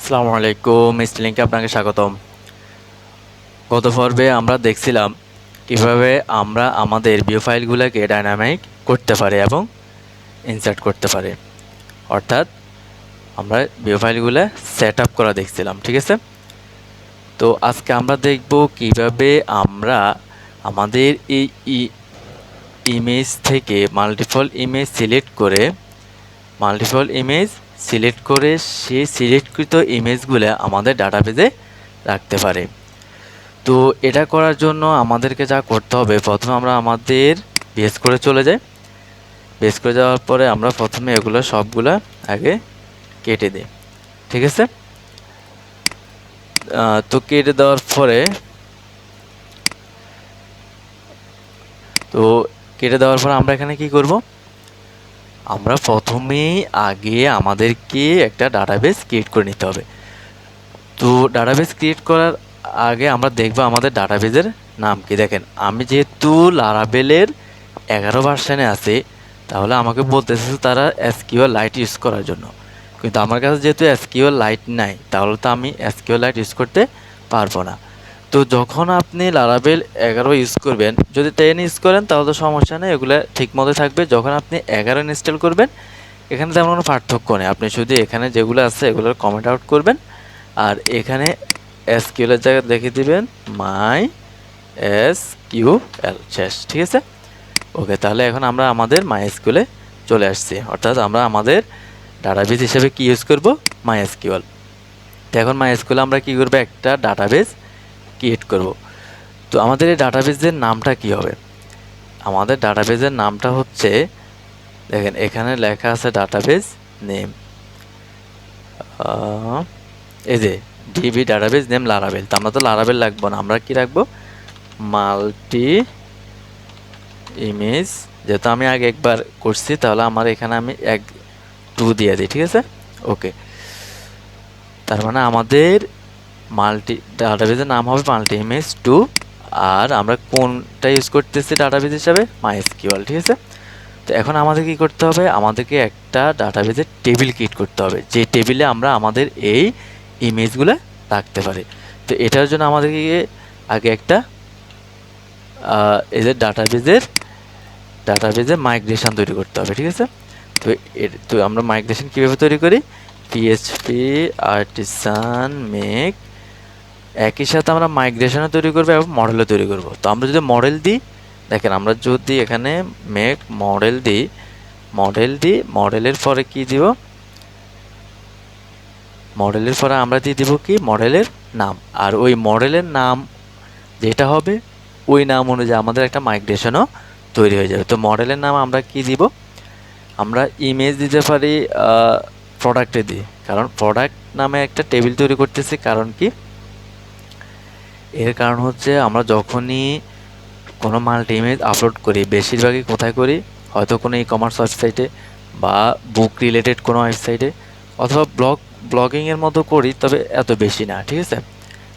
আসসালামু আলাইকুম, স্টিলিংকে আপনাকে স্বাগতম। গত পর্বে আমরা দেখছিলাম কিভাবে আমরা আমাদের ভিউ ফাইলগুলোকে ডাইনামিক করতে পারি এবং ইনসার্ট করতে পারি, অর্থাৎ আমরা ভিউ ফাইলগুলো সেট আপ করা দেখছিলাম। ঠিক আছে, তো আজকে আমরা দেখব কিভাবে আমরা আমাদের এই ইমেজ থেকে মাল্টিপল ইমেজ সিলেক্ট করে সেই সিলেক্টকৃত ইমেজগুলো আমাদের ডাটাবেজে রাখতে পারি। তো এটা করার জন্য আমাদেরকে যা করতে হবে, প্রথমে আমরা আমাদের বেস করে চলে যাই। বেস করে যাওয়ার পরে আমরা প্রথমে এগুলো সবগুলা আগে কেটে দিই। ঠিক আছে, তো কেটে দেওয়ার পরে আমরা এখানে কি করব, আমরা প্রথমেই আগে আমাদেরকে একটা ডাটাবেস ক্রিয়েট করে নিতে হবে। তো ডাটাবেস ক্রিয়েট করার আগে আমরা দেখব আমাদের ডাটাবেজের নাম কি। দেখেন, আমি যেহেতু লারাভেলের 11 ভার্সানে আছে, তাহলে আমাকে বলতেছে তারা এসকিউএল লাইট ইউজ করার জন্য, কিন্তু আমার কাছে যেহেতু এসকিউএল লাইট নাই, তাহলে তো আমি এসকিউএল লাইট ইউজ করতে পারবো না। তো যখন আপনি লারাভেল 11 ইউজ করবেন, যদি 10 ইউজ করেন তাহলে তো সমস্যা নেই, এগুলো ঠিক মতো থাকবে। যখন আপনি 11 ইনস্টল করবেন, এখানে তেমন কোনো পার্থক্য নেই, আপনি শুধু এখানে যেগুলো আছে এগুলোর কমেন্ট আউট করবেন, আর এখানে এসকিউএলের জায়গায় লিখে দিবেন মাই এসকিউএল, শেষ। ঠিক আছে, ওকে। তাহলে এখন আমরা আমাদের মাই এসকিউএলে চলে আসছি, অর্থাৎ আমরা আমাদের ডাটাবেস হিসেবে কি ইউজ করব, মাই এসকিউএল। তো এখন মাই এসকিউএলে আমরা কি করব, একটা ডাটাবেস ক্রিয়েট করব। তো আমাদের এই ডাটাবেসের নামটা কি হবে, আমাদের ডাটাবেসের নামটা হচ্ছে, দেখেন এখানে লেখা আছে ডাটাবেস নেম, এই যে ডিবি ডাটাবেস নেম লারাভেল। তো আমরা তো লারাভেল রাখবো না, আমরা কি রাখবো, মাল্টি ইমেজ। যেহেতু আমি আগে একবার করছি, তাহলে আমার এখানে আমি 2 দিয়ে দিই। ঠিক আছে, ওকে। তার মানে আমাদের ডাটাবেসের নাম হবে মাল্টি ইমেজ 2, আর আমরা কোনটা ইউজ করতেছি ডাটাবেস হিসাবে, মাইএসকিউএল। ঠিক আছে, তো এখন আমাদের কি করতে হবে, আমাদেরকে একটা ডাটাবেসের টেবিল ক্রিয়েট করতে হবে, যে টেবিলে আমরা আমাদের এই ইমেজগুলো রাখতে পারি। তো এটার জন্য আমাদেরকে আগে একটা এই যে ডাটাবেজের মাইগ্রেশন তৈরি করতে হবে। ঠিক আছে, তো আমরা মাইগ্রেশন কীভাবে তৈরি করি, পিএইচপি আর্টিসান মেক, একই সাথে আমরা মাইগ্রেশনও তৈরি করবো এবং মডেলও তৈরি করব। তো আমরা যদি মডেল দিই, দেখেন আমরা যদি এখানে মেক মডেল দিই, মডেলের পরে কি দিব, মডেলের পরে আমরা দিয়ে দিব কি, মডেলের নাম। আর ওই মডেলের নাম যেটা হবে, ওই নাম অনুযায়ী আমাদের একটা মাইগ্রেশনও তৈরি হয়ে যাবে। তো মডেলের নাম আমরা কি দিব, আমরা ইমেজ দিতে পারি প্রোডাক্টে দিই, কারণ প্রোডাক্ট নামে একটা টেবিল তৈরি করতেছি। কারণ কি, এর কারণ হচ্ছে আমরা যখনই কোনো মাল্টি ইমেজ আপলোড করি, বেশিরভাগই কোথায় করি, হয়তো কোনো ই কমার্স ওয়েবসাইটে বা বুক রিলেটেড কোনো ওয়েবসাইটে, অথবা ব্লগিংয়ের মতো করি, তবে এত বেশি না। ঠিক আছে,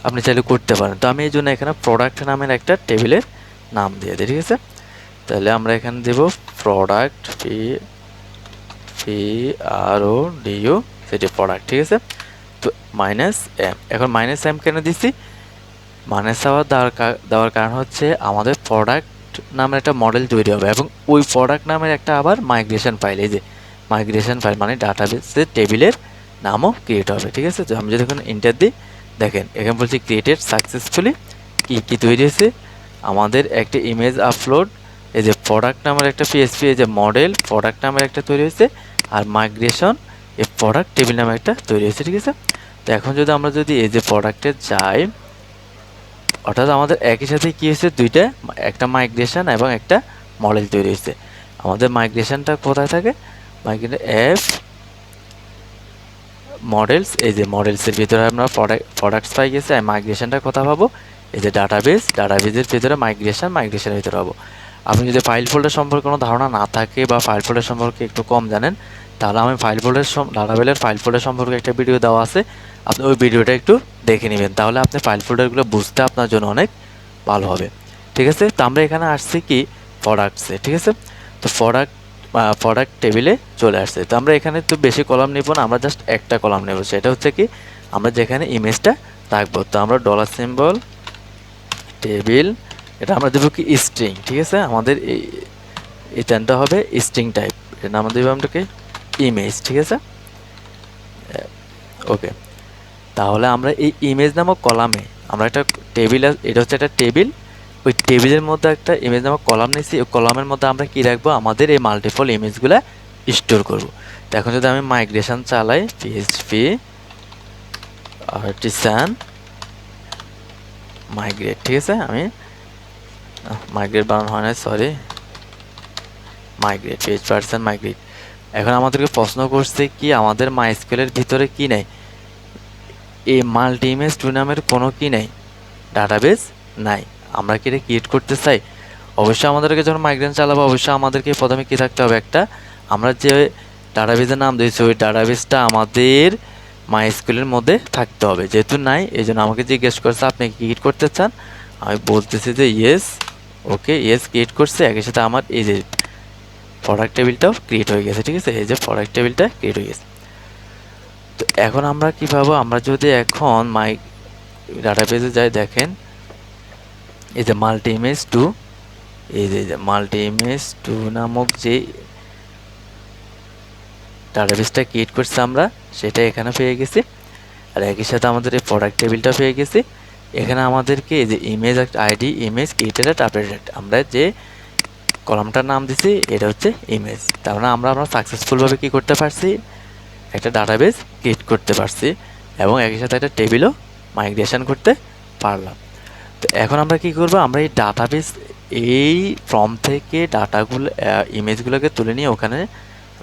আপনি চাইলে করতে পারেন। তো আমি এই জন্য এখানে প্রোডাক্ট নামের একটা টেবিলের নাম দিয়ে দিই। ঠিক আছে, তাহলে আমরা এখানে দেব প্রোডাক্ট, PRODU, সেটি প্রোডাক্ট। ঠিক আছে, তো -m। এখন -m কেন দিচ্ছি, দেওয়ার কারণ হচ্ছে আমাদের প্রোডাক্ট নামের একটা মডেল তৈরি হবে এবং ওই প্রোডাক্ট নামের একটা আবার মাইগ্রেশন ফাইল, এই যে মাইগ্রেশন ফাইল মানে ডাটাবেসের টেবিলের নামও ক্রিয়েট হবে। ঠিক আছে, তো আমি যদি এখন এন্টার দিই, দেখেন এখানে বলছি ক্রিয়েটেড সাকসেসফুলি, কি তৈরি হয়েছে, আমাদের একটা ইমেজ আপলোড, এই যে প্রোডাক্ট নামের একটা পিএসপি, এই যে মডেল প্রোডাক্ট নামের একটা তৈরি হয়েছে, আর মাইগ্রেশন এই প্রোডাক্ট টেবিল নামে একটা তৈরি হয়েছে। ঠিক আছে, তো এখন যদি এই যে প্রোডাক্টে যাই, অর্থাৎ আমাদের একই সাথে কী হয়েছে, দুইটা, একটা মাইগ্রেশন এবং একটা মডেল তৈরি হয়েছে। আমাদের মাইগ্রেশনটা কোথায় থাকে, এফ মডেলস, এই যে মডেলসের ভিতরে আমরা প্রোডাক্টস পাই গেছে, আর মাইগ্রেশনটা কোথায় পাবো, এই যে ডাটাবেসের ভিতরে মাইগ্রেশনের ভিতরে পাবো। আপনি যদি ফাইল ফোল্ডার সম্পর্কে কোনো ধারণা না থাকে বা ফাইল ফোল্ডার সম্পর্কে একটু কম জানেন, তাহলে আমি লারাভেলের ফাইল ফোল্ডার সম্পর্কে একটা ভিডিও দেওয়া আছে, আপনি ওই ভিডিওটা একটু দেখে নেবেন, তাহলে আপনি ফাইল ফোল্ডারগুলো বুঝতে আপনার জন্য অনেক ভালো হবে। ঠিক আছে, তো আমরা এখানে আসছি কি, প্রোডাক্টসে। ঠিক আছে, তো প্রোডাক্ট টেবিলে চলে আসছে। তো আমরা এখানে তো বেশি কলাম নেব না, আমরা জাস্ট একটা কলাম নেব, সেটা হচ্ছে কি আমরা যেখানে ইমেজটা রাখবো। তো আমরা ডলার সিম্বল টেবিল, এটা আমরা দেবো কি স্ট্রিং, ঠিক আছে। আমাদের এই টেনটা হবে স্ট্রিং টাইপ, এটা নাম দেবো আমরাকে ইমেজ, ঠিক আছে। ওকে, তাহলে আমরা এই ইমেজ নামক কলামে আমরা একটা টেবিল, এটা হচ্ছে একটা টেবিল, ওই টেবিলের মধ্যে একটা ইমেজ নামক কলাম নিয়েছি। ওই কলামের মধ্যে আমরা কি রাখবো, আমাদের এই মাল্টিপল ইমেজগুলো স্টোর করব। তো এখন যদি আমি মাইগ্রেশন চালাই, পিএইচপি আর্টিসান মাইগ্রেট, ঠিক আছে, আমি মাইগ্রেট বানানো হয় না, sorry, migrate, PHP artisan migrate. এখন আমাদেরকে প্রশ্ন করছে কি আমাদের মাইস্কুলের ভিতরে কি নেই, এই মাল্টি ইমেজ টু নামের কোনো কি নেই, ডাটাবেস নাই। আমরা কি এটা ক্রিয়েট করতে চাই? অবশ্যই আমাদেরকে যখন মাইগ্রেশন চালাবো অবশ্যই আমাদেরকে প্রথমে কি থাকতে হবে, একটা আমরা যে ডাটাবেসের নাম দিয়েছি ওই ডাটাবেসটা আমাদের মাইস্কুলের মধ্যে থাকতে হবে। যেহেতু নাই এই জন্য আমাকে জিজ্ঞেস করছে আপনি কি ক্রিয়েট করতে চান, আমি বলতেছি যে ইয়েস। ওকে, ইয়েস ক্রিয়েট করছে, একই সাথে আমার এই যে প্রোডাক্ট টেবিলটাও ক্রিয়েট হয়ে গেছে, ঠিক আছে, এই যে প্রোডাক্ট টেবিলটা ক্রিয়েট হয়ে গেছে। তো এখন আমরা কি পাবো, আমরা যদি এখন মাই ডাটাবেসে যাই, দেখেন এই যে মাল্টি ইমেজ টু, এই যে মাল্টি ইমেজ টু নামক যে ডাটাবেসটা ক্রিয়েট করছি আমরা, সেটা এখানে পেয়ে গেছি। আর একই সাথে আমাদের এই প্রোডাক্ট টেবিলটা পেয়ে গেছি। এখানে আমাদেরকে এই যে image ID, image created at updated, আমরা যে কলামটার নাম দিছি এটা হচ্ছে ইমেজ। তার মানে আমরা সাকসেসফুলভাবে কী করতে পারছি, একটা ডাটাবেস ক্রিয়েট করতে পারছি এবং একই সাথে একটা টেবিলও মাইগ্রেশন করতে পারলাম। তো এখন আমরা কি করব, আমরা এই ডাটাবেস এই ফর্ম থেকে ডাটাগুলো ইমেজগুলোকে তুলে নিয়ে ওখানে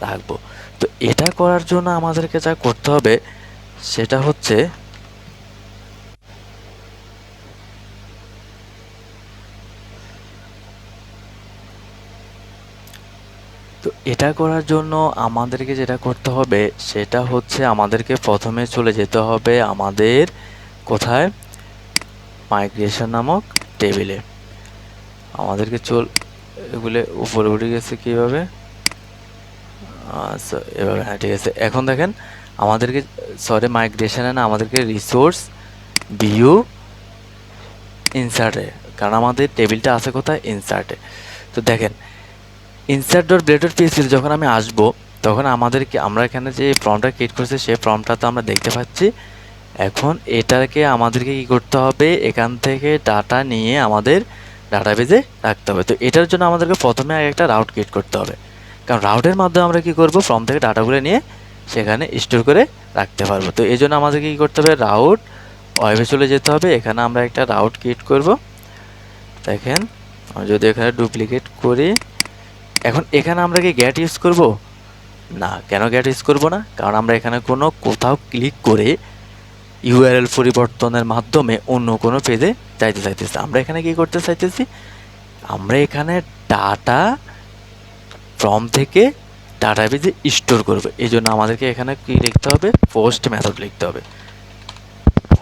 রাখবো। তো এটা করার জন্য আমাদেরকে যা করতে হবে সেটা হচ্ছে, তো এটা করার জন্য আমাদেরকে যেটা করতে হবে সেটা হচ্ছে আমাদেরকে প্রথমে চলে যেতে হবে আমাদের কোথায়, মাইগ্রেশন নামক টেবিলে। আমাদেরকে এগুলো উপরে উঠে গেছে কীভাবে, আচ্ছা এভাবে, হ্যাঁ ঠিক আছে। এখন দেখেন আমাদেরকে, সরি মাইগ্রেশনে না, আমাদেরকে রিসোর্স ভিউ ইনসার্টে, কারণ আমাদের টেবিলটা আছে কোথায়, ইনসার্টে। তো দেখেন insert dot blade dot PHP যখন আমি আসবো তখন আমাদেরকে, আমরা এখানে যে ফর্মটা ক্রিয়েট করছি সেই ফর্মটা তো আমরা দেখতে পাচ্ছি। এখন এটাকে আমাদেরকে কি করতে হবে, এখান থেকে ডাটা নিয়ে আমাদের ডাটাবেজে রাখতে হবে। তো এটার জন্য আমাদেরকে প্রথমে আগে একটা রাউট ক্রিয়েট করতে হবে, কারণ রাউটের মাধ্যমে আমরা কি করব, ফর্ম থেকে ডাটাগুলো নিয়ে সেখানে স্টোর করে রাখতে পারবো। তো এই জন্য আমাদেরকে কী করতে হবে, রাউট ওয়েবে চলে যেতে হবে। এখানে আমরা একটা রাউট ক্রিয়েট করব। দেখেন যদি এখানে ডুপ্লিকেট করি, এখন এখানে আমরা কি গ্যাট ইউজ করব না, কেন গ্যাট ইউজ করব না, কারণ আমরা এখানে কোথাও ক্লিক করে ইউআরএল পরিবর্তনের মাধ্যমে অন্য কোনো পেজে যাইতে চাইতেছি। আমরা এখানে কি করতে চাইতেছি, আমরা এখানে ডাটা ফর্ম থেকে ডাটাবেজে স্টোর করব। এই জন্য আমাদেরকে এখানে কি লিখতে হবে, পোস্ট মেথড লিখতে হবে,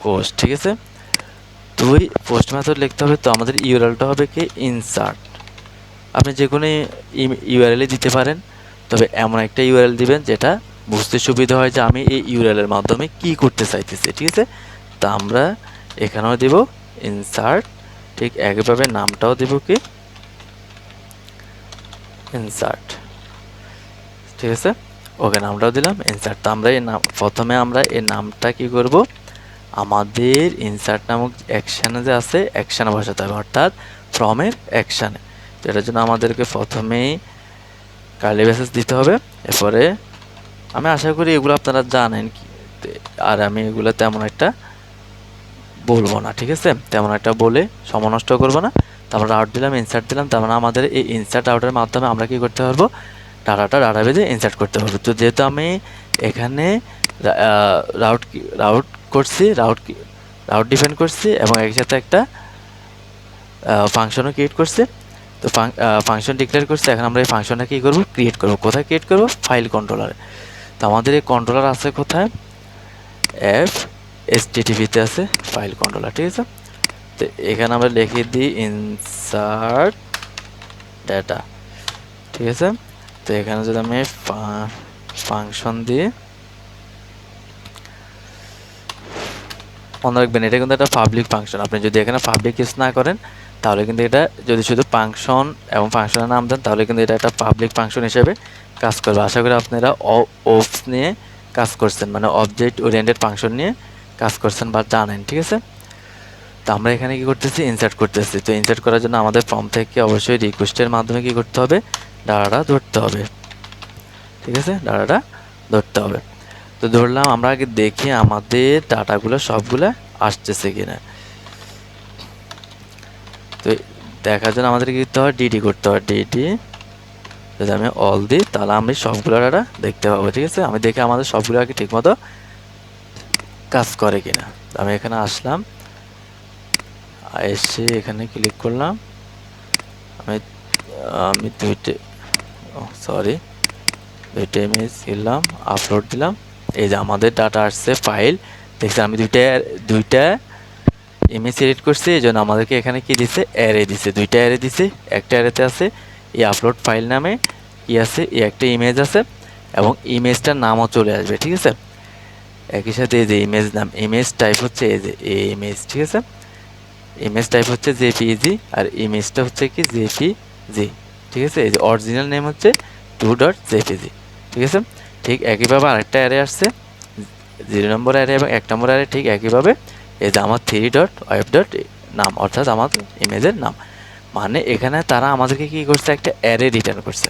পোস্ট, ঠিক আছে। তো ওই পোস্ট মেথড লিখতে হবে। তো আমাদের ইউআরএলটা হবে কি ইনসার্ট, আপনি যে কোনো ইউআরএলই দিতে পারেন, তবে এমন একটা ইউআরএল দিবেন যেটা বুঝতে সুবিধা হয় যে আমি এই ইউআরএলের মাধ্যমে কি করতে চাইতেছি, ঠিক আছে। তা আমরা এখানেও দেব ইনসার্ট, ঠিক একইভাবে নামটাও দেব কি ইনসার্ট, ঠিক আছে। ওকে, নামটাও দিলাম ইনসার্ট। তো আমরা এই নাম, প্রথমে আমরা এই নামটা কি করব, আমাদের ইনসার্ট নামক অ্যাকশানে যে আছে অ্যাকশানে বসাতে হবে, অর্থাৎ ফ্রমের অ্যাকশানে। তো এটার জন্য আমাদেরকে প্রথমেই কার্লি ব্রেসেস দিতে হবে। এরপরে আমি আশা করি এগুলো আপনারা জানেন আর আমি এগুলো তেমন একটা বলবো না, ঠিক আছে, তেমন একটা বলে সময় নষ্ট করবো না। তারপর রাউট দিলাম, ইনসার্ট দিলাম। তার মানে আমাদের এই ইনসার্ট আউটের মাধ্যমে আমরা কি করতে পারবো, ডাটাবেজে ইনসার্ট করতে পারবো। তো যেহেতু আমি এখানে রাউট করছি, রাউট ডিফাইন করছি এবং একই সাথে একটা ফাংশনও ক্রিয়েট করছি। তো ফাংশন ডিক্লেয়ার করছি। এখন আমরা এই ফাংশনটা কী করবো, ক্রিয়েট করবো। কোথায় ক্রিয়েট করবো, ফাইল কন্ট্রোলারে। তো আমাদের এই কন্ট্রোলার আছে কোথায়, HTTP-তে আছে ফাইল কন্ট্রোলার, ঠিক আছে। তো এখানে আমরা লিখে দিই ইনসার্ট ডাটা, ঠিক আছে। তো এখানে যদি আমি ফাংশন দিই, মনে রাখবেন এটা কিন্তু একটা পাবলিক ফাংশন। আপনি যদি এখানে পাবলিক ইউজ না করেন তাহলে কিন্তু এটা যদি শুধু ফাংশন এবং ফাংশনের নাম দেন তাহলে কিন্তু এটা একটা পাবলিক ফাংশন হিসেবে কাজ করবে। আশা করি আপনারা ওপস নিয়ে কাজ করছেন, মানে অবজেক্ট ওরিয়েন্টেড ফাংশন নিয়ে কাজ করছেন বা জানেন, ঠিক আছে। তো আমরা এখানে কি করতেছি, ইনসার্ট করতেছি। তো ইনসার্ট করার জন্য আমাদের ফর্ম থেকে অবশ্যই রিকোয়েস্টের মাধ্যমে কি করতে হবে, ডাটাটা ধরতে হবে, ঠিক আছে, ডাটাটা ধরতে হবে। তো ধরলাম, আমরা আগে দেখি আমাদের ডাটাগুলো সবগুলো আসতেছে কিনা। তো দেখার জন্য আমাদের কি করতে হয়, ডিডি করতে হয়। ডিডি যদি আমি অল দিই তাহলে আমি সবগুলো ডাটা দেখতে পাবো, ঠিক আছে। আমি দেখে আমাদের সবগুলো আগে ঠিকমতো কাজ করে কিনা। আমি এখানে আসলাম, এসে এখানে ক্লিক করলাম। আমি আমি দুইটা ইমেজ দিলাম, আপলোড দিলাম। এই যে আমাদের ডাটা আসছে, ফাইল দেখছি। আমি দুইটা ইমেজ এডিট করছি, এই জন্য আমাদেরকে এখানে কি দিছে, অ্যারে দিছে, দুইটা অ্যারে দিছে। একটা অ্যারেতে আছে এই আপলোড ফাইল নামে কি আছে, এই একটা ইমেজ আছে এবং ইমেজটার নামও চলে আসবে, ঠিক আছে। একই সাথে এই যে ইমেজ নাম, ইমেজ টাইপ হচ্ছে এই যে ইমেজ, ঠিক আছে। ইমেজ টাইপ হচ্ছে জেপিইজি আর ইমেজটা হচ্ছে কি জেপিজি, ঠিক আছে। এই যে অরিজিনাল নেম হচ্ছে 2.jpg, ঠিক আছে। ঠিক একইভাবে আরেকটা অ্যারে আসছে, 0 নম্বর অ্যারে এবং 1 নম্বর অ্যারে ঠিক একইভাবে। এই যে আমার 3.web. নাম, অর্থাৎ আমার ইমেজের নাম। মানে এখানে তারা আমাদেরকে কি করছে, একটা অ্যারে রিটার্ন করছে।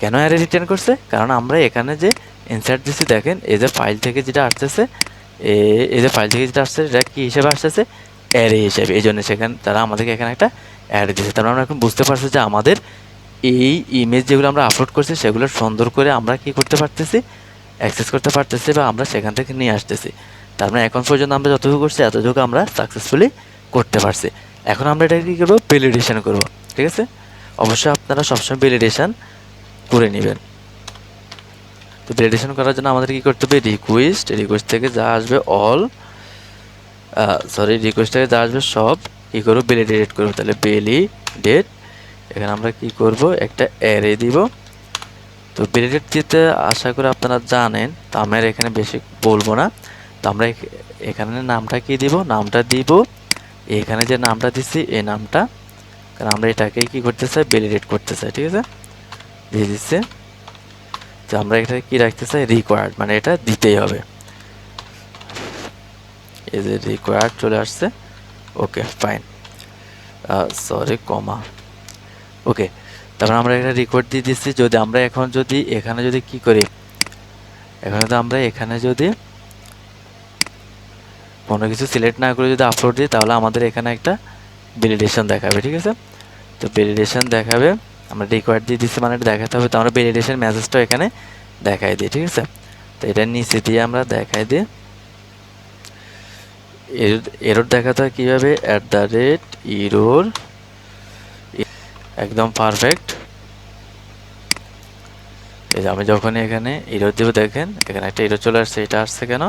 কেন অ্যারে রিটার্ন করছে, কারণ আমরা এখানে যে ইনসার্ট দিচ্ছি, দেখেন এই যে ফাইল থেকে যেটা আসতেছে, এই যে ফাইল থেকে যেটা আসছে এটা কি হিসেবে আসতেছে, অ্যারে হিসেবে। এই জন্য সেখানে তারা আমাদেরকে এখানে একটা অ্যারে দিয়েছে। তারপরে আমরা এখন বুঝতে পারছি যে আমাদের এই ইমেজ যেগুলো আমরা আপলোড করছি সেগুলো সুন্দর করে আমরা কি করতে পারতেছি, অ্যাক্সেস করতে পারতেছি বা আমরা সেখান থেকে নিয়ে আসতেছি। তার মানে এখন পর্যন্ত আমরা যতটুকু করছি এতটুকু আমরা সাকসেসফুলি করতে পারছি। এখন আমরা এটা কী করবো, ভ্যালিডেশন করবো, ঠিক আছে। অবশ্যই আপনারা সবসময় ভ্যালিডেশন করে নেবেন। তো ভ্যালিডেশন করার জন্য আমাদের কী করতে হবে, রিকোয়েস্ট থেকে যা আসবে রিকোয়েস্ট থেকে যা আসবে সব কী করবো, ভ্যালিডেট করবো। তাহলে ভ্যালিডেট, এখানে আমরা কি করব, একটা অ্যারে দিব। তো ভ্যালিডেট দিতে আশা করি আপনারা জানেন, তো আমরা এখানে বেশি বলবো না। তো আমরা এখানে নামটা কি দিব, নামটা দিব এখানে যে নামটা দিচ্ছি এই নামটা, কারণ আমরা এটাকে কি করতে চাই, ভ্যালিডেট করতে চাই, ঠিক আছে, দিয়ে দিচ্ছে। তো আমরা এটা কি রাখতে চাই, রিকোয়ার্ড, মানে এটা দিতেই হবে। এই যে রিকোয়ার্ড চলে আসছে, ওকে ফাইন, কমা, ওকে। তারপর আমরা একটা রেকর্ড দিয়ে দিচ্ছি। যদি আমরা এখন যদি এখানে যদি কি করি, এখানে তো আমরা এখানে যদি কোনো কিছু সিলেক্ট না করে যদি আপলোড দিই তাহলে আমাদের এখানে একটা ভ্যালিডেশন দেখাবে, ঠিক আছে। তো ভ্যালিডেশন দেখাবে, আমরা রিকোয়ার্ড দিয়ে দিচ্ছি মানে এটা দেখাতে হবে। তো আমরা ভ্যালিডেশন মেসেজটাও এখানে দেখাই দিই, ঠিক আছে। তো এটা নিচে দিয়ে আমরা দেখাই দিই। এরর দেখাতে হয় কীভাবে, @error, একদম পারফেক্ট। এই যে আমি যখন এখানে এরর দেবো, দেখেন এখানে একটা এরর চলে আসছে। এটা আসছে কেন,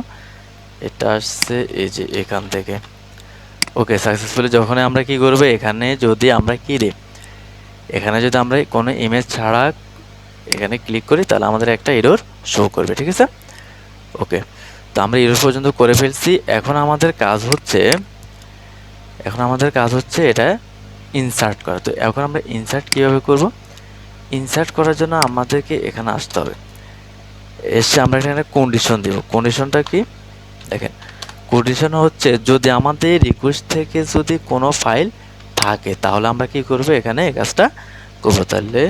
এটা আসছে এই যে এখান থেকে। ওকে, সাকসেসফুলি যখন আমরা কি করব, এখানে যদি আমরা কি দিই, এখানে যদি আমরা কোনো ইমেজ ছাড়া এখানে ক্লিক করি তাহলে আমাদের একটা এরর শো করবে, ঠিক আছে। ওকে, তো আমরা এরর পর্যন্ত করে ফেলছি। এখন আমাদের কাজ হচ্ছে এটা ইনসার্ট করা। তো এখন আমরা ইনসার্ট কীভাবে করব, ইনসার্ট করার জন্য আমাদেরকে এখানে আসতে হবে। এসে আমরা এখানে কন্ডিশন দেব। কন্ডিশনটা কি, দেখেন কন্ডিশন হচ্ছে যদি আমাদের রিকোয়েস্ট থেকে যদি কোনো ফাইল থাকে তাহলে আমরা কি করব, এখানে এই কাজটা করব। তাহলে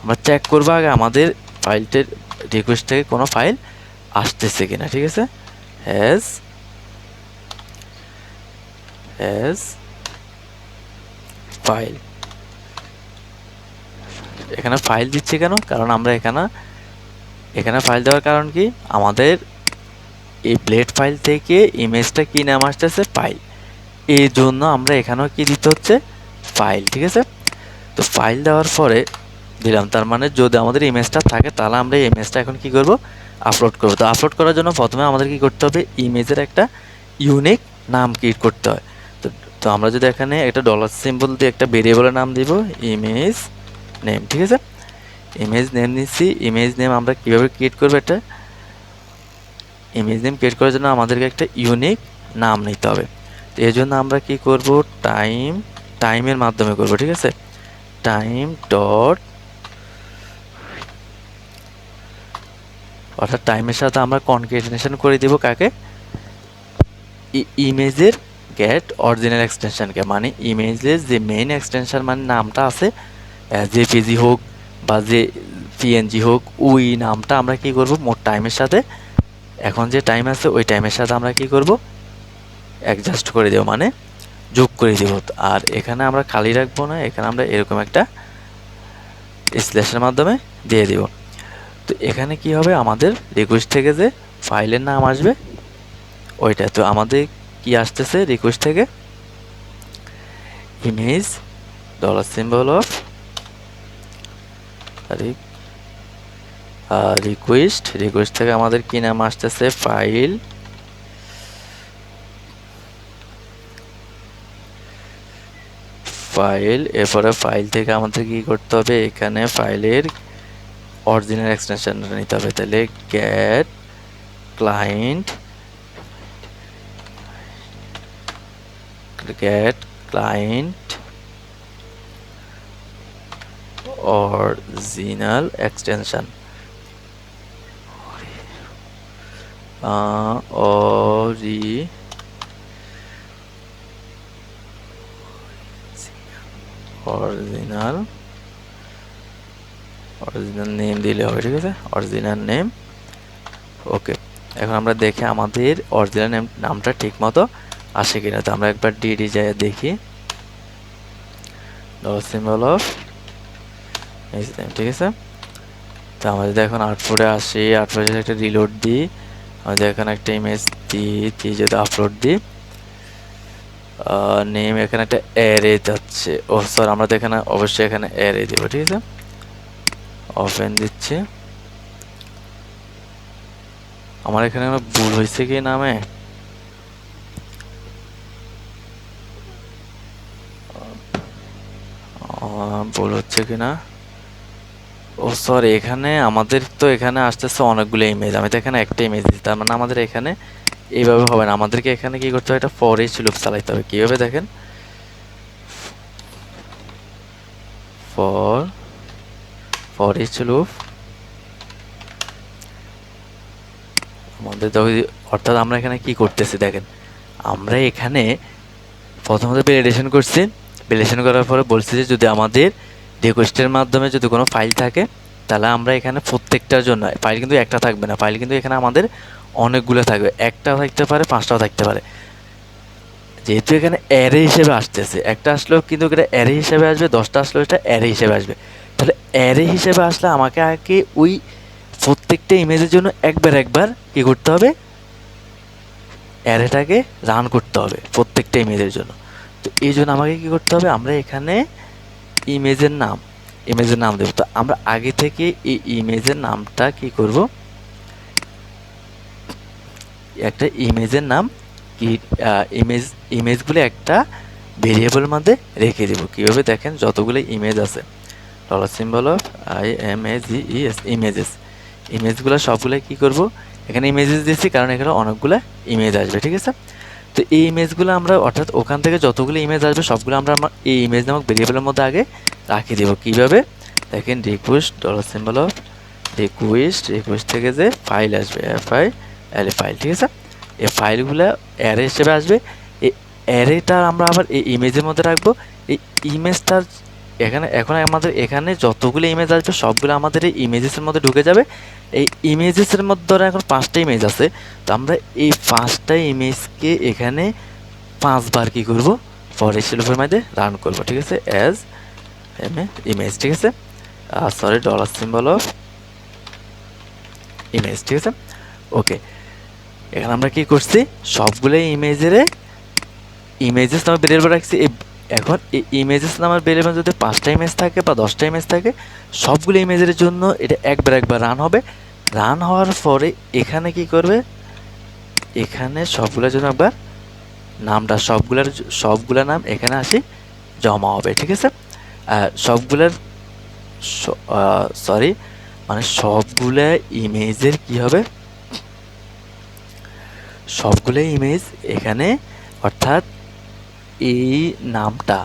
আমরা চেক করবো আগে আমাদের ফাইলটির রিকোয়েস্ট থেকে কোনো ফাইল আসতেছে কিনা, ঠিক আছে। হ্যাজ ফাইল, এখানে ফাইল দিচ্ছে কেন, কারণ আমরা এখানে ফাইল দেওয়ার কারণ কি, আমাদের এই ব্লেড ফাইল থেকে ইমেজটা কি নাম আসতেছে, ফাইল। এই জন্য আমরা এখানেও কি দিতে হচ্ছে, ফাইল, ঠিক আছে। তো ফাইল দেওয়ার পরে দিলাম, তার মানে যদি আমাদের ইমেজটা থাকে তাহলে আমরা এই ইমেজটা এখন কি করব, আপলোড করব। তো আপলোড করার জন্য প্রথমে আমাদের কি করতে হবে, ইমেজের একটা ইউনিক নাম ক্রিয়েট করতে হয়। তো আমরা যদি এখানে একটা ডলার সিম্বল দিয়ে একটা ভেরিয়েবলের নাম দিব, ইমেজ নেম, ঠিক আছে। ইমেজ নেম নিচ্ছি। ইমেজ নেম আমরা কীভাবে ক্রিয়েট করবো, একটা ইমেজ নেম ক্রিয়েট করার জন্য আমাদেরকে একটা ইউনিক নাম নিতে হবে। তো এই জন্য আমরা কি করব, টাইমের মাধ্যমে করব, ঠিক আছে। টাইম ডট, অর্থাৎ টাইমের সাথে আমরা কনক্যাটিনেশন করে দিব কাকে, ইমেজের গেট অরিজিনাল এক্সটেনশনকে, মানে ইমেজের যে মেইন এক্সটেনশন মানে নামটা আছে, জেপিজি হোক বা যে পিএনজি হোক, ওই নামটা আমরা কি করব মোট টাইমের সাথে, এখন যে টাইম আছে ওই টাইমের সাথে আমরা কি করব অ্যাডজাস্ট করে দেব, মানে যোগ করে দেব। আর এখানে আমরা খালি রাখবো না, এখানে আমরা এরকম একটা স্ল্যাশের মাধ্যমে দিয়ে দিব। তো এখানে কি হবে, আমাদের রিকোয়েস্ট থেকে যে ফাইলের নাম আসবে ওইটা, তো আমাদের কি আসতেছে রিকোয়েস্ট থেকে, image dollar symbol of request থেকে আমাদের কি নাম আসতেছে, ফাইল। এরপরে ফাইল থেকে আমাদের কি করতে হবে, এখানে ফাইলের অরিজিনাল এক্সটেনশনটা নিতে হবে। তাহলে get client original extension, original name দিলে হবে, ঠিক আছে, অরিজিনাল নেম। ওকে, এখন আমরা দেখি আমাদের অরিজিনাল নামটা ঠিক মতো আসে কিনা। তো আমরা একবার ডিডি যাই দেখি, ডলার সিম্বল অফ নেম, ঠিক আছে। তো আমাদের এখন আউটপুটে আসি, আউটপুটে একটা রিলোড দিই, আমাদের এখানে একটা ইমেজ দিই যদি আপলোড দিই, নেম এখানে একটা অ্যারে যাচ্ছে, ও স্যার আমরা তো এখানে অবশ্যই এখানে অ্যারে দেবো, ঠিক আছে। ওপেন দিচ্ছি, আমার এখানে ভুল হয়েছে কি নামে, ভুল হচ্ছে কিনা, ও সরি, এখানে আমাদের তো এখানে আসতেছে অনেকগুলো ইমেজ, আমি তো এখানে একটা ইমেজ দিচ্ছি, তার মানে আমাদের এখানে এইভাবে হবে না, আমাদেরকে এখানে কি করতে হবে, এটা ফর ইচ লুপ চালাইতে হবে। কীভাবে দেখেন, ফর ইচ লুপ আমাদের, অর্থাৎ আমরা এখানে কি করতেছি দেখেন, আমরা এখানে প্রথমত ভ্যালিডেশন করছি, ভ্যালিডেশন করার পরে বলছি যে যদি আমাদের রিকোয়েস্টের মাধ্যমে যদি কোনো ফাইল থাকে তাহলে আমরা এখানে প্রত্যেকটার জন্য, ফাইল কিন্তু একটা থাকবে না, ফাইল কিন্তু এখানে আমাদের অনেকগুলো থাকবে, একটা থাকতে পারে, পাঁচটাও থাকতে পারে। যেহেতু এখানে অ্যারে হিসেবে আসতেছে, একটা আসলেও কিন্তু এটা অ্যারে হিসেবে আসবে, 10টা আসলেও এটা অ্যারে হিসেবে আসবে। তাহলে অ্যারে হিসেবে আসলে আমাকে আগে ওই প্রত্যেকটা ইমেজের জন্য একবার কি করতে হবে, অ্যারেটাকে রান করতে হবে প্রত্যেকটা ইমেজের জন্য। তো এই জন্য আমাকে কি করতে হবে, আমরা এখানে ইমেজের নাম দেব। তো আমরা আগে থেকে এই ইমেজের নামটা কি করব, একটা ইমেজের নাম কি, ইমেজগুলো একটা ভেরিয়েবলের মধ্যে রেখে দেব। কীভাবে দেখেন, যতগুলো ইমেজ আছে, ডলার সিম্বল অফ IMAGES ইমেজগুলো সবগুলো কি করব, এখানে ইমেজেস দিয়েছি কারণ এখানে অনেকগুলো ইমেজ আসবে, ঠিক আছে। তো এই ইমেজগুলো আমরা, অর্থাৎ ওখান থেকে যতগুলো ইমেজ আসবে সবগুলো আমরা এই ইমেজ নামক ভেরিয়েবলের মধ্যে আগে রাখি দেব। কীভাবে দেখেন, request dollar symbol of request থেকে যে ফাইল আসবে, ফাইল, ঠিক আছে। এই ফাইলগুলো অ্যারে হিসেবে আসবে, এই অ্যারেটা আমরা আবার এই ইমেজের মধ্যে রাখবো। এই ইমেজটার এখন আমাদের এখানে যতগুলো ইমেজ আসবে সবগুলো আমাদের এই ইমেজেসের মধ্যে ঢুকে যাবে। এই ইমেজেসের মধ্যে ধরে এখন 5টা ইমেজ আছে, তো আমরা এই 5টা ইমেজকে এখানে 5বার কি করব, ফর ইচ লুপের মধ্যে রান করব, ঠিক আছে, অ্যাজ ইমেজ, ঠিক আছে, sorry, dollar symbol of image, ঠিক আছে। ওকে, এখানে আমরা কি করছি, সবগুলো ইমেজেস নামে ভেরিয়েবল রাখছি। এখন এই ইমেজেস নামের ভেরিয়েবল যদি 5টা ইমেজ থাকে বা 10টা ইমেজ থাকে, সবগুলো ইমেজের জন্য এটা একবার রান হবে। রান হওয়ার পরে এখানে কি করবে, এখানে সবগুলোর জন্য একবার নামটা, সবগুলা নাম এখানে আসি জমা হবে, ঠিক আছে। সবগুলার সবগুলা ইমেজের কি হবে, সবগুলো ইমেজ এখানে, অর্থাৎ এই নামটা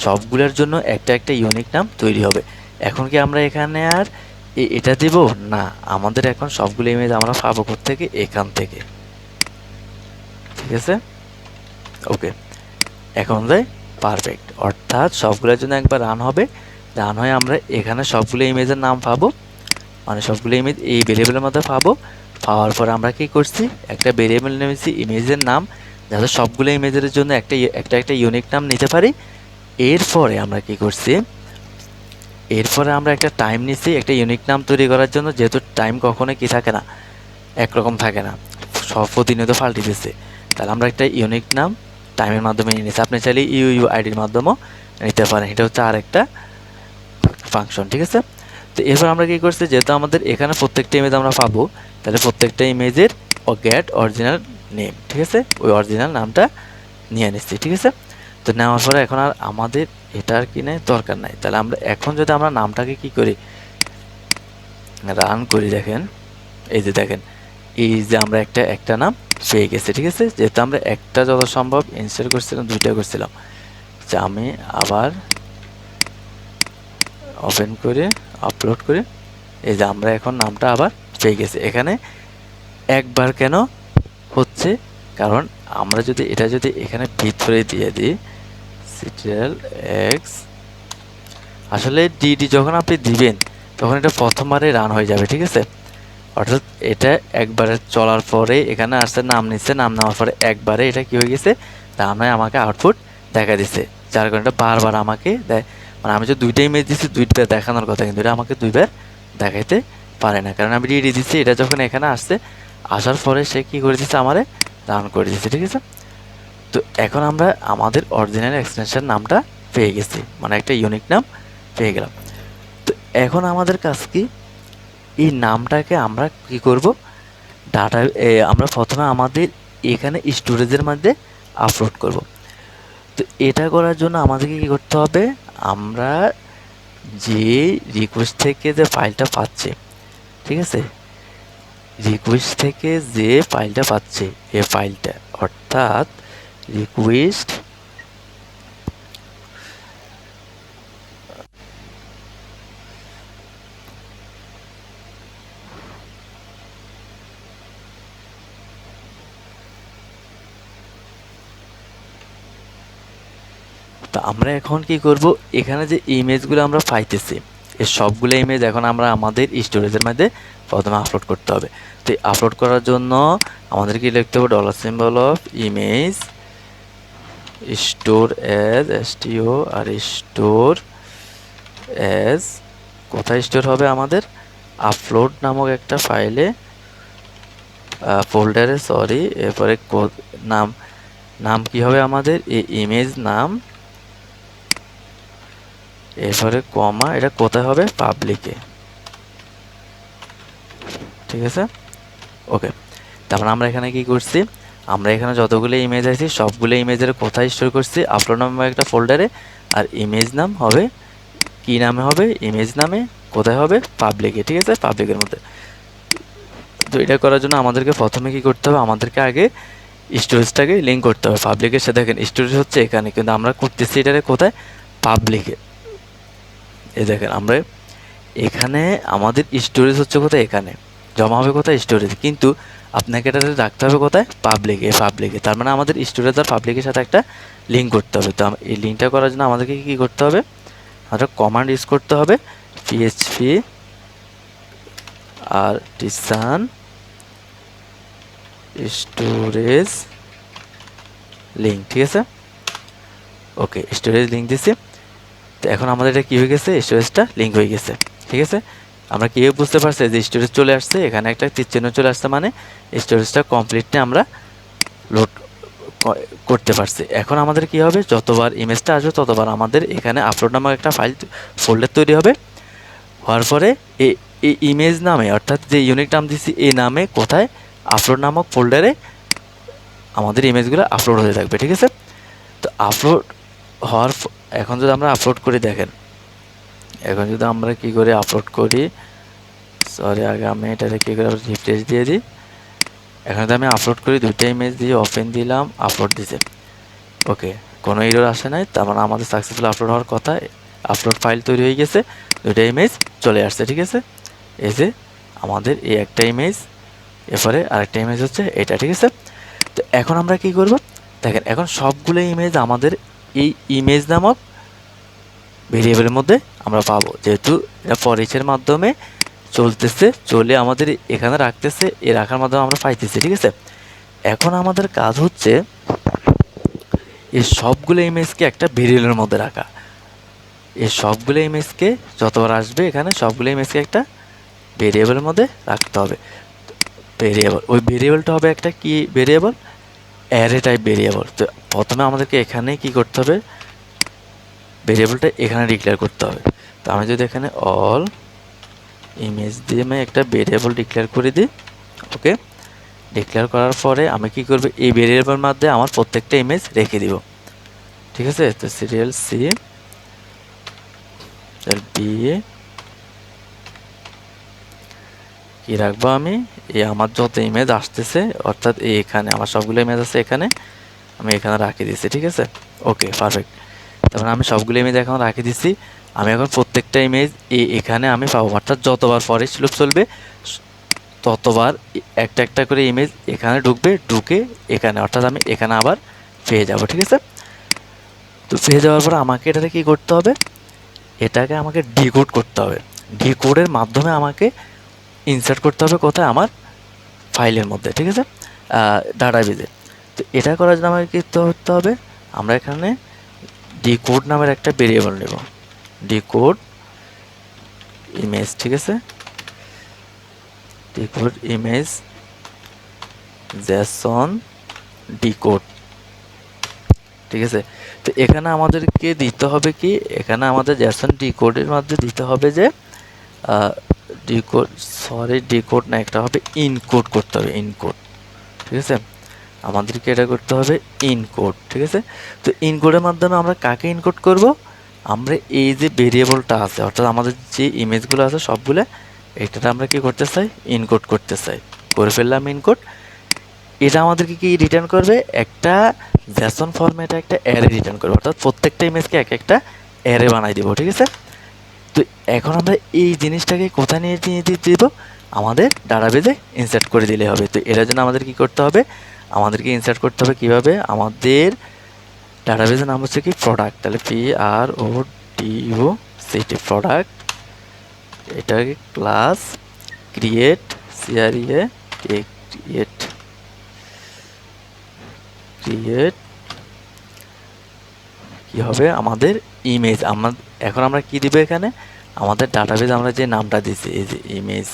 সবগুলোর জন্য একটা একটা ইউনিক নাম তৈরি হবে। এখন কি আমরা এখানে আর এটা দেব না, আমাদের এখন সবগুলো ইমেজ আমরা পাবো থেকে এখান থেকে। ঠিক আছে, ওকে, এখন যাই পারফেক্ট, অর্থাৎ সবগুলোর জন্য একবার রান হবে, রান হয়ে আমরা এখানে সবগুলো ইমেজের নাম পাবো, মানে সবগুলো ইমেজ এই ভেরিয়েবলের মধ্যে পাবো। পাওয়ার পর আমরা কি করছি, একটা ভেরিয়েবল নিয়েছি ইমেজের নাম, যাতে সবগুলো ইমেজের জন্য একটা ইউনিক নাম নিতে পারি। এরপরে আমরা কি করছি, এরপরে আমরা একটা টাইম নিচ্ছি একটা ইউনিক নাম তৈরি করার জন্য, যেহেতু টাইম কখনোই কি থাকে না, একরকম থাকে না, সব প্রতিনিয়ত পাল্টে দিচ্ছে, তাহলে আমরা একটা ইউনিক নাম টাইমের মাধ্যমে নিয়ে নিচ্ছি। আপনি চাইলে ইউআইডির মাধ্যমেও নিতে পারেন, এটা হচ্ছে আরেকটা ফাংশন। ঠিক আছে, তো এরপর আমরা কী করছি, যেহেতু আমাদের এখানে প্রত্যেকটা ইমেজ আমরা পাবো, তাহলে প্রত্যেকটা ইমেজের গেট অরিজিনাল নেম, ঠিক আছে, ওই অরিজিনাল নামটা নিয়ে নিচ্ছি। ঠিক আছে, তো নেওয়ার পরে এখন আর আমাদের এটার কি নেই, দরকার নাই। তাহলে আমরা এখন যদি আমরা নামটাকে কি করি, রান করি, দেখেন এই যে দেখেন, এই যে আমরা একটা নাম পেয়ে গেছি। ঠিক আছে, যেহেতু আমরা একটা যত সম্ভব ইনস্টল করছিলাম, দুইটা করছিলাম, যে আমি আবার ওপেন করে আপলোড করে, এই যে আমরা এখন নামটা আবার পেয়ে গেছি। এখানে একবার কেন হচ্ছে, কারণ আমরা যদি এটা যদি এখানে ভিতরে দিয়ে দিই সিটিএল এক্স, আসলে ডিডি যখন আপনি দিবেন তখন এটা প্রথমবারে রান হয়ে যাবে। ঠিক আছে, অর্থাৎ এটা একবারে চলার পরে এখানে আসছে, নাম নিচ্ছে, নাম নেওয়ার পরে একবারে এটা কি হয়ে গেছে, তা নয় আমাকে আউটপুট দেখা দিচ্ছে, যার কারণে এটা বারবার আমাকে দেয়। মানে আমি যে দুইটা ইমেজ দিচ্ছি দুইবার দেখানোর কথা, কিন্তু এটা আমাকে দুইবার দেখাইতে পারে না, কারণ আমি ডিডি দিচ্ছি। এটা যখন এখানে আসছে, আসার পরে সে কি করে দিচ্ছে, আমারে রান করে দিচ্ছে। ঠিক আছে, তো এখন আমরা আমাদের অরিজিনাল এক্সটেনশন নামটা পেয়ে গেছি, মানে একটা ইউনিক নাম পেয়ে গেলাম। তো এখন আমাদের কাজ কি, এই নামটাকে আমরা কি করব, ডাটা আমরা প্রথমে আমাদের এখানে স্টোরেজের মধ্যে আপলোড করব। তো এটা করার জন্য আমাদেরকে কি করতে হবে, আমরা যে রিকোয়েস্ট থেকে যে ফাইলটা পাচ্ছে, ঠিক আছে, রিকোয়েস্ট থেকে যে ফাইলটা পাচ্ছে এই ফাইলটা, অর্থাৎ রিকোয়েস্ট তো আমরা এখন কি করব, এখানে যে ইমেজগুলো আমরা পাইতেছি এই সবগুলো ইমেজ এখন আমরা আমাদের স্টোরেজের মধ্যে প্রথমে আপলোড করতে হবে। তো আপলোড করার জন্য আমাদেরকে লিখতে হবে dollar symbol of image store as STO, আর স্টোর অ্যাজ কোথায় স্টোর হবে, আমাদের আপলোড নামক একটা ফাইলে, ফোল্ডারে, সরি, এরপরে নাম, নাম কি হবে আমাদের এই ইমেজ নাম, এরপরে কমা, এটা কোথায় হবে, পাবলিকে। ঠিক আছে, ওকে, তারপর আমরা এখানে কি করছি, আমরা এখানে যতগুলো ইমেজ আছে সবগুলো ইমেজের কোথায় স্টোর করছি, আপলোড নামে একটা ফোল্ডারে, আর ইমেজ নাম হবে কি নামে হবে, ইমেজ নামে কোথায় হবে, পাবলিকে। ঠিক আছে, পাবলিকের মধ্যে। তো এটা করার জন্য আমাদেরকে প্রথমে কি করতে হবে, আমাদেরকে আগে স্টোরেজটাকে লিঙ্ক করতে হবে পাবলিকের সাথে। দেখেন স্টোরেজ হচ্ছে এখানে, কিন্তু আমরা করতেছি এটারে কোথায়, পাবলিকে। এই দেখেন আমরা এখানে আমাদের স্টোরেজ হচ্ছে কোথায়, এখানে জমা হবে কোথায়, স্টোরেজ, কিন্তু আপনাকে এটা রাখতে হবে কোথায়, পাবলিকে, পাবলিকে। তার মানে আমাদের স্টোরেজ আর পাবলিকের সাথে একটা লিঙ্ক করতে হবে। তো এই লিঙ্কটা করার জন্য আমাদেরকে কী করতে হবে, আমাদের কমান্ড ইউজ করতে হবে, পিএইচপি আর্টিসান স্টোরেজ লিঙ্ক। ঠিক আছে, ওকে, স্টোরেজ লিঙ্ক দিছি। তো এখন আমাদের এটা কী হয়ে গেছে, স্টোরেজটা লিঙ্ক হয়ে গেছে। ঠিক আছে, আমরা কীভাবে বুঝতে পারছি যে স্টোরেজ চলে আসছে, এখানে একটা তীর চিহ্ন চলে আসছে, মানে স্টোরেজটা কমপ্লিটলি আমরা লোড করতে পারছি। এখন আমাদের কি হবে, যতবার ইমেজটা আসবে ততবার আমাদের এখানে আপলোড নামক একটা ফাইল ফোল্ডার তৈরি হবে। হওয়ার পরে এই ইমেজ নামে, অর্থাৎ যে ইউনিক নাম দিচ্ছি এই নামে কোথায়, আপলোড নামক ফোল্ডারে আমাদের ইমেজগুলো আপলোড হতে থাকবে। ঠিক আছে, তো আপলোড হওয়ার এখন যদি আমরা আপলোড করি, দেখেন এখন যদি আমরা কি করে আপলোড করি, সরি আগে আমি এটাতে কী করে রিফ্রেশ দিয়ে দিই, এখন যদি আমি আপলোড করি, দুইটা ইমেজ দিয়ে ওপেন দিলাম, আপলোড দিছে, ওকে, কোনো এরর আসে নাই, তার মানে আমাদের সাকসেসফুল আপলোড হওয়ার কথা। আপলোড ফাইল তৈরি হয়ে গেছে, দুইটা ইমেজ চলে আসছে, ঠিক আছে। এই যে আমাদের এই একটা ইমেজ, এরপরে আরেকটা ইমেজ হচ্ছে এটা, ঠিক আছে। তো এখন আমরা কি করব, দেখেন এখন সবগুলো ইমেজ আমাদের এই ইমেজ নামক ভেরিয়েবলের মধ্যে আমরা পাবো, যেহেতু এটা ফর ইচের মাধ্যমে চলতেছে, চলে আমাদের এখানে রাখতেছে, এ রাখার মাধ্যমে আমরা পাইতেছি, ঠিক আছে। এখন আমাদের কাজ হচ্ছে এই সবগুলো ইমেজকে একটা ভেরিয়েবলের মধ্যে রাখা। এই সবগুলো ইমেজকে যতবার আসবে এখানে সবগুলো ইমেজকে একটা ভেরিয়েবলের মধ্যে রাখতে হবে। ভেরিয়েবল, ওই ভেরিয়েবলটা হবে একটা কি ভেরিয়েবল, অ্যারে টাইপ ভেরিয়েবল। তো প্রথমে আমাদেরকে এখানে কি করতে হবে, ভেরিয়েবলটা এখানে ডিক্লেয়ার করতে হবে। তো আমি যদি এখানে অল ইমেজ দিয়ে আমি একটা ভেরিয়েবল ডিক্লেয়ার করে দিই, ওকে। ডিক্লেয়ার করার পরে আমি কি করব, এই ভেরিয়েবলের মধ্যে আমার প্রত্যেকটা ইমেজ রেখে দিব, ঠিক আছে। তো সিরিয়াল সি বি কি রাখবো আমি, এই আমার যত ইমেজ আসতেছে, অর্থাৎ এখানে আমার সবগুলো ইমেজ আছে, এখানে আমি এখানে রাখি দিচ্ছি, ঠিক আছে। ওকে, পারফেক্ট। তারপরে আমি সবগুলো ইমেজ এখন রাখি দিচ্ছি। আমি এখন প্রত্যেকটা ইমেজ এখানে আমি পাবো, অর্থাৎ যতবার ফর ইচ লুপ চলবে ততবার একটা একটা করে ইমেজ এখানে ঢুকবে, ঢুকে এখানে, অর্থাৎ আমি এখানে আবার পেয়ে যাব, ঠিক আছে। তো পেয়ে যাওয়ার পর আমাকে এটাকে কী করতে হবে, এটাকে আমাকে ডিকোড করতে হবে। ডিকোডের মাধ্যমে আমাকে ইনসার্ট করতে হবে কোথায়, আমার ফাইলের মধ্যে, ঠিক আছে, ডাটাবেজে। তো এটা করার জন্য আমাকে কী করতে হবে, আমরা এখানে ডিকোড নামের একটা ভেরিয়েবল নেব, ডিকোড ইমেজ, ঠিক আছে। ডিকোড ইমেজ জেসন ডিকোড, ঠিক আছে। তো এখানে আমাদেরকে দিতে হবে কি, এখানে আমাদের জেসন ডিকোডের মধ্যে দিতে হবে যে ডিকোড, সরি ডিকোড না, একটা হবে ইনকোড করতে হবে, ইনকোড, ঠিক আছে। আমাদেরকে এটা করতে হবে ইনকোড, ঠিক আছে। তো ইনকোডের মাধ্যমে আমরা কাকে ইনকোড করব, আমরা এই যে ভেরিয়েবলটা আছে, অর্থাৎ আমাদের যে ইমেজগুলো আছে সবগুলো, এটাতে আমরা কি করতে চাই, ইনকোড করতে চাই। করে ফেললাম ইনকোড। এটা আমাদেরকে কি রিটার্ন করবে, একটা জেসন ফরম্যাটে একটা অ্যারে রিটার্ন করবে, অর্থাৎ প্রত্যেকটা ইমেজকে এক একটা অ্যারে বানাই দিব, ঠিক আছে। তো এখন আমরা এই জিনিসটাকে কোথায় নিয়ে দিব, আমাদের ডাটাবেজে ইনসার্ট করে দিলে হবে। তো এটার জন্য আমাদের কি করতে হবে, আমাদেরকে ইনসার্ট করতে হবে কিভাবে, আমাদের ডাটাবেজের নাম হচ্ছে কি প্রোডাক্ট, তাহলে PRODUCT প্রোডাক্ট, এটাকে ক্লাস ক্রিয়েট ক্রিয়েট ক্রিয়েট কি হবে, আমাদের ইমেজ। এখন আমরা কি দিব এখানে, আমাদের ডাটাবেজ আমরা যে নামটা দিয়েছি, এই যে ইমেজ,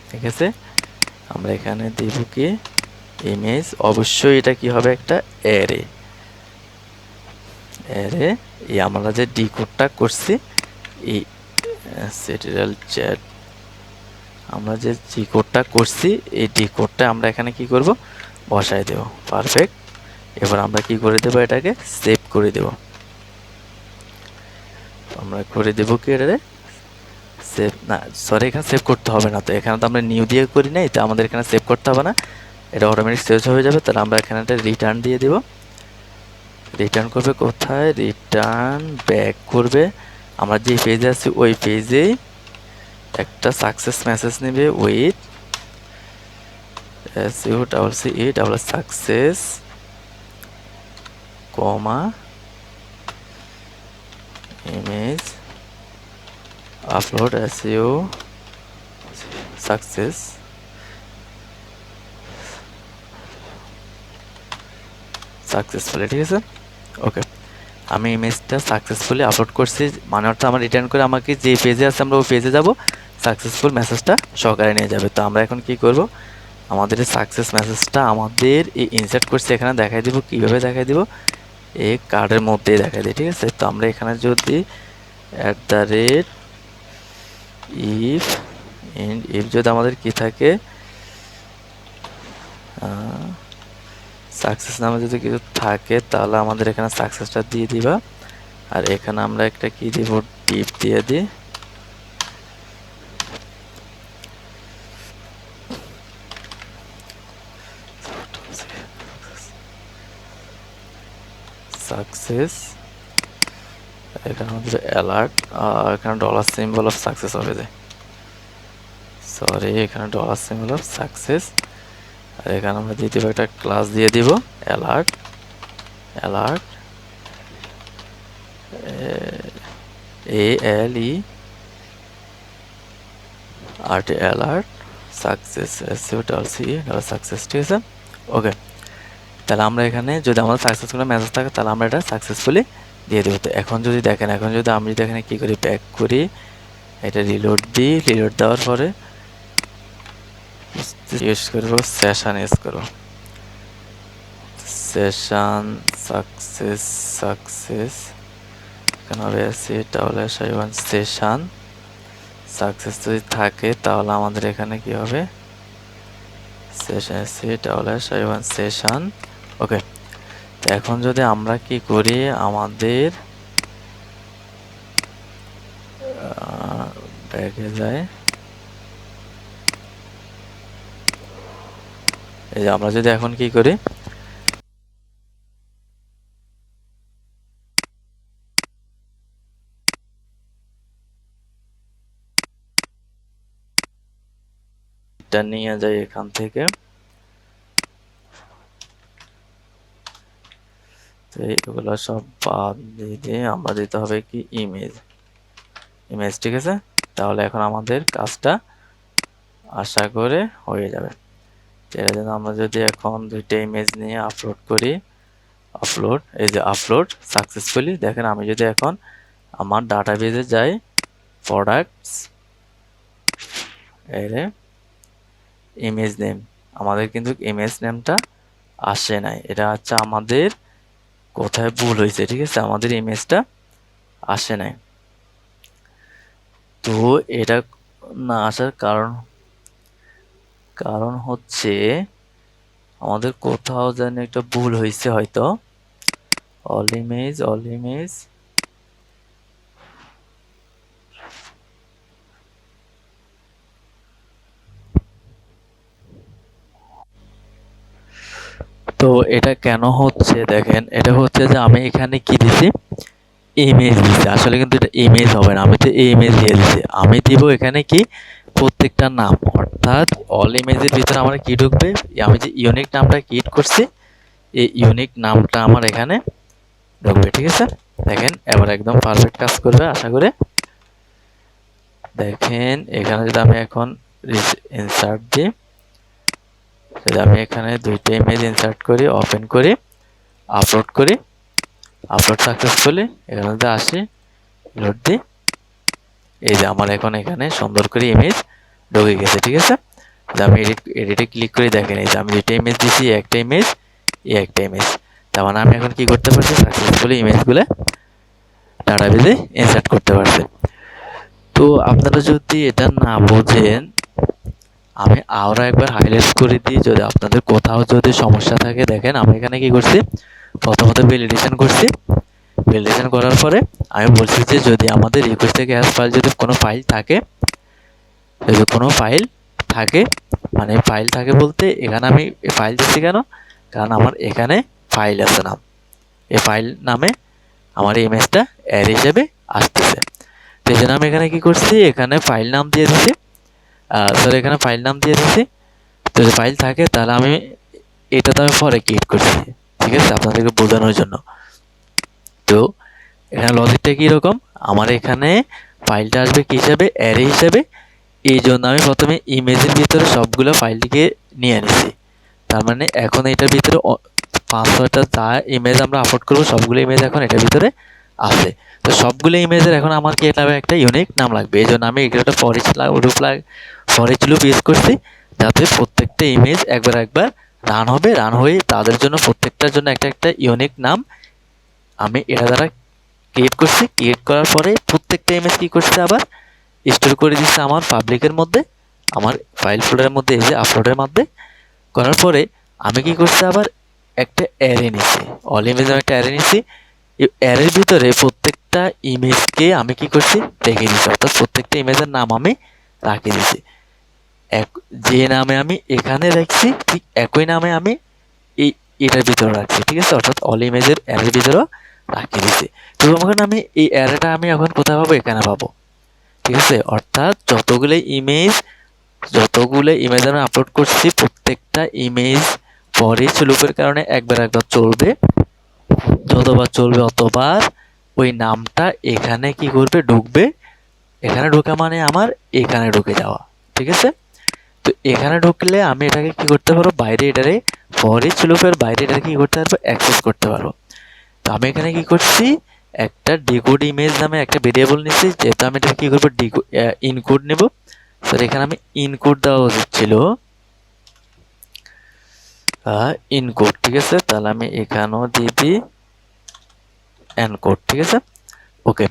ঠিক আছে। আমরা এখানে দিব কি ইমেজ, অবশ্যই এটা কি হবে, একটা অ্যারে। এই আমরা যে ডিকোডটা করছি, এই সেটেরিয়াল চ্যাট, আমরা যে ডিকোডটা করছি, এই ডিকোডটা আমরা এখানে কি করব, বসাই দেব, পারফেক্ট। এবার আমরা কি করে দেব, এটাকে সেভ করে দেব। আমরা করে দেব কি, এটারে সেভ না, সরি এখানে সেভ করতে হবে না, তো এখানে তো আমরা নিউ দিয়ে করি নাই, তো আমাদের এখানে সেভ করতে হবে না, এটা অটোমেটিক সেভ হয়ে যাবে। তাহলে আমরা এখানে একটা রিটার্ন দিয়ে দেব। রিটার্ন করবে কোথায়, রিটার্ন ব্যাক করবে, আমরা যে পেজে আছি ওই পেজেই একটা সাকসেস মেসেজ নেবে, with success comma image upload success successfully, ঠিক আছে। ওকে, আমি ইমেজটা সাকসেসফুলি আপলোড করছি, মানে অর্থ আমার রিটার্ন করে আমাকে যে পেজে আছে আমরা ওই পেজে যাব, সাকসেসফুল মেসেজটা সহকারে নিয়ে যাবে। তো আমরা এখন কি করব, আমাদের এই সাকসেস মেসেজটা আমাদের এই ইনসার্ট করছি এখানে দেখাই দিব, কিভাবে দেখাই দিব, এই কার্ডের মধ্যেই দেখাই দিই, ঠিক আছে। তো আমরা এখানে যদি ইফ যদি আমাদের কি থাকে, সাকসেস নামে যদি কিছু থাকে তাহলে আমাদের এখানে সাকসেসটা দিয়ে দিবা, আর এখানে আমরা একটা কি দিব, টিপ দিয়ে দিই। সাকসেস, এখানে আমাদের অ্যালার্ট, এখানে ডলার সিম্বল অফ সাকসেস হবে যে, সরি এখানে ডলার সিম্বল অফ সাকসেস। আর এখানে আমরা দ্বিতীয় একটা ক্লাস দিয়ে দিব alert, alert ALE art alert success success, ঠিক আছে। ওকে, তাহলে আমরা এখানে যদি আমাদের সাকসেসফুল মেসেজ থাকে তাহলে আমরা এটা সাকসেসফুলি দিয়ে দেবো। তো এখন যদি দেখেন, এখন যদি আমি যদি এখানে কী করি, ব্যাক করি, এটা রিলোড দিই, রিলোড দেওয়ার পরে ইউজ করবো সেশন, ইউজ করবো সেশন সাকসেস, সাকসেস এখানে হবে সেশন সাকসেস যদি থাকে তাহলে আমাদের এখানে কি হবে, সেশন। ওকে, তো এখন যদি আমরা কি করি, আমাদের ব্যাগে যায়, এই যে আমরা যদি এখন কি করি, এটা নিয়ে যাই এখান থেকে, তো এগুলো সব বাদ দিয়ে আমরা দিতে হবে কি ইমেজ, ঠিক আছে। তাহলে এখন আমাদের কাজটা আশা করে হয়ে যাবে। এর জন্য আমরা যদি এখন দুইটা ইমেজ নিয়ে আপলোড করি, আপলোড, এই যে আপলোড সাকসেসফুলি, দেখেন আমি যদি এখন আমার ডাটাবেজে যাই, প্রোডাক্টস এর ইমেজ নেম, আমাদের কিন্তু ইমেজ নেমটা আসে নাই, এটা হচ্ছে আমাদের কোথায় ভুল হয়েছে, ঠিক আছে, আমাদের ইমেজটা আসে নাই। তো এটা না আসার কারণ হচ্ছে আমাদের কোথাও যেন একটা ভুল হয়েছে হয়তো, অল ইমেজ তো এটা কেন হচ্ছে দেখেন, এটা হচ্ছে যে আমি এখানে কি দিছি, ইমেজ দিছি, আসলে কিন্তু এটা ইমেজ হবে না, আমি তো ইমেজ দিয়ে দিছি, আমি দিব এখানে কি প্রত্যেকটা নাম, অর্থাৎ অল ইমেজের ভিতরে আমার কি ঢুকবে, আমি যে ইউনিক নামটা ক্রিয়েট করছি এই ইউনিক নামটা আমার এখানে ঢুকবে, ঠিক আছে। দেখেন এবার একদম পারফেক্ট কাজ করবে আশা করে। দেখেন এখানে যদি আমি এখন ইনসার্ট দিই, যদি আমি এখানে দুইটা ইমেজ ইনসার্ট করি, ওপেন করি, আপলোড করি, আপলোড সাকসেসফুলি, এখানে যদি আসি লোড দিই, এই যে আমার এখন এখানে সুন্দর করে ইমেজ ঢুকে গেছে, ঠিক আছে। আমি এডিটে ক্লিক করে দেখেন, এই যে আমি দুইটা ইমেজ দিছি, একটা ইমেজ একটা ইমেজ, তার মানে আমি এখন কি করতে পারছি, সাকসেসফুলি ইমেজগুলো ডাটাবেজে ইনসার্ট করতে পারছি। তো আপনারা যদি এটা না বোঝেন, আমি আরও একবার হাইলাইট করে দিই, যদি আপনাদের কোথাও যদি সমস্যা থাকে, দেখেন আমি এখানে কি করছি, প্রথমত ভ্যালিডেশন করছি, ভ্যালিডেশন করার পরে আমি বলছি যে যদি আমাদের রিকোয়েস্ট থেকে অ্যাজ ফাইল যদি কোনো ফাইল থাকে, যদি কোনো ফাইল থাকে, মানে ফাইল থাকে বলতে এখানে আমি ফাইল দিচ্ছি কেন, কারণ আমার এখানে ফাইল আছে নাম, এই ফাইল নামে আমার ইমেজটা অ্যাড হিসেবে আসতেছে। তো এই জন্য আমি এখানে কি করছি, এখানে ফাইল নাম দিয়ে দিচ্ছি, সরি এখানে ফাইল নাম দিয়ে দিচ্ছি। তো যদি ফাইল থাকে তাহলে আমি এটা তো আমি পরে ক্রিয়েট করছি, ঠিক আছে, আপনাদেরকে বোঝানোর জন্য। তো এখানে লজিকটা কীরকম, আমার এখানে ফাইলটা আসবে কী হিসাবে, অ্যারে হিসাবে, এই জন্য আমি প্রথমে ইমেজের ভিতরে সবগুলো ফাইলটিকে নিয়ে নিছি। তার মানে এখন এটার ভিতরে 500টা যা ইমেজ আমরা আপলোড করবো সবগুলো ইমেজ এখন এটার ভিতরে আছে। তো সবগুলো ইমেজের এখন আমার কি এটা একটা ইউনিক নাম লাগবে, এই জন্য আমি এগুলো একটা ফরিচ লুপ ইউজ করছি, যাতে প্রত্যেকটা ইমেজ একবার রান হবে, রান হয়ে তাদের জন্য প্রত্যেকটার জন্য একটা একটা ইউনিক নাম আমি এটা দ্বারা ক্রিয়েট করছি। ক্রিয়েট করার পরে প্রত্যেকটা ইমেজ কী করছে, আবার স্টোর করে দিচ্ছে আমার পাবলিকের মধ্যে, আমার ফাইল ফোল্ডারের মধ্যে, এই যে আপলোডের মধ্যে করার পরে আমি কি করছি, আবার একটা অ্যারে নিছি, অল ইমেজ একটা অ্যারে নিছি, এই অ্যারের ভিতরে প্রত্যেকটা ইমেজকে আমি কি করছি রেখে দিচ্ছি, অর্থাৎ প্রত্যেকটা ইমেজের নাম আমি রাখে দিচ্ছি, যে নামে আমি এখানে রাখছি ঠিক একই নামে আমি এই এটার ভিতরে রাখছি, ঠিক আছে, অর্থাৎ অল ইমেজের অ্যারের ভিতরে রাখিয়ে দিছি। তো এখন আমি এই অ্যারেটা আমি এখন কোথায় পাবো, এখানে পাবো, ঠিক আছে। অর্থাৎ যতগুলো ইমেজ আমি আপলোড করছি প্রত্যেকটা ইমেজ পরে লুপের কারণে একবার চলবে, যতবার চলবে অতবার ওই নামটা এখানে কি করবে, ঢুকবে। এখানে ঢোকা মানে আমার এখানে ঢুকে যাওয়া, ঠিক আছে। তো এখানে ঢুকলে আমি এটাকে কি করতে পারবো, বাইরে এটারে ফর ইচ লুপের বাইরে এটাকে কি করতে পারবো, অ্যাক্সেস করতে পারবো। তো আমি এখানে কি করছি, একটা ডিকোড ইমেজ নামে একটা ভেরিয়েবল নিচ্ছি, যেহেতু আমি এটা কি করবো, ইনকোড নেব। তো এখানে আমি ইনকোড দেওয়া উচিত ছিল, ইনকোড, ঠিক আছে। তাহলে আমি এখানেও দিয়ে দিই এনকোড, ঠিক আছে, ওকে।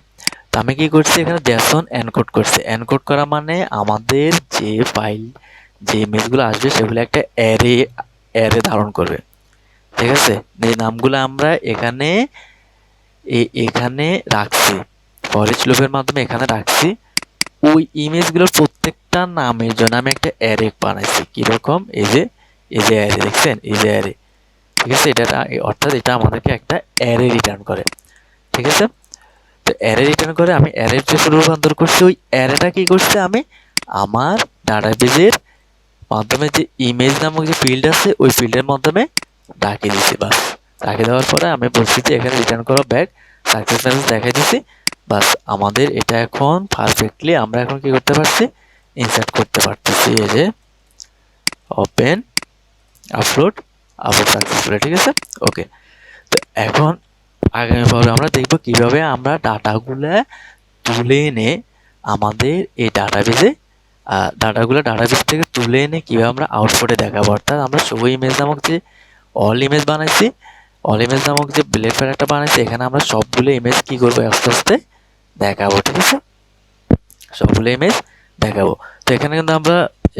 তো আমি কি করছি, এখানে জেসন এনকোড করছি। এনকোড করা মানে আমাদের যে ফাইল, যে ইমেজগুলো আসবে সেগুলো একটা অ্যারে ধারণ করবে, ঠিক আছে। এই নামগুলো আমরা এখানে রাখছি, ফর ইচ লুপের মাধ্যমে এখানে রাখছি। ওই ইমেজগুলোর প্রত্যেকটা নামের জন্য আমি একটা অ্যারে বানাইছি। কিরকম, এই যে অ্যারে দেখছেন, এই যে অ্যারে, ঠিক আছে। এটা অর্থাৎ এটা আমাদেরকে একটা অ্যারে রিটার্ন করে, ঠিক আছে। তো অ্যারে রিটার্ন করে আমি অ্যারের যে রূপান্তর করছি, ওই অ্যারেটা কি করছে, আমি আমার ডাটাবেজের মাধ্যমে যে ইমেজ নামক যে ফিল্ড আছে ওই ফিল্ডের মাধ্যমে ডাকিয়ে দিচ্ছি। বাস ডাকিয়ে দেওয়ার পরে আমি বলছি যে এখানে রিটার্ন করো ব্যাক, সাকসেস মেসেজ দেখাই দিচ্ছি। বাস আমাদের এটা এখন পারফেক্টলি আমরা এখন কি করতে পারছি, ইনসার্ট করতে পারতেছি। এই যে ওপেন আপলোড সাকসেসফুলি, ঠিক আছে, ওকে। তো এখন আগামী পর্বে আমরা দেখব কিভাবে আমরা ডাটাগুলো তুলে এনে আমাদের এই ডাটাবেস থেকে তুলে এনে কীভাবে আমরা আউটপুটে দেখাবো। অর্থাৎ আমরা শো ইমেজ নামক যে অল ইমেজ বানাইছি, অল ইমেজ নামক যে ব্লেড প্যাটার্নটা বানাইছি, এখানে আমরা সবগুলো ইমেজ কি করবো, আস্তে আস্তে দেখাবো, ঠিক আছে, সবগুলো ইমেজ দেখাবো। তো এখানে কিন্তু আমরা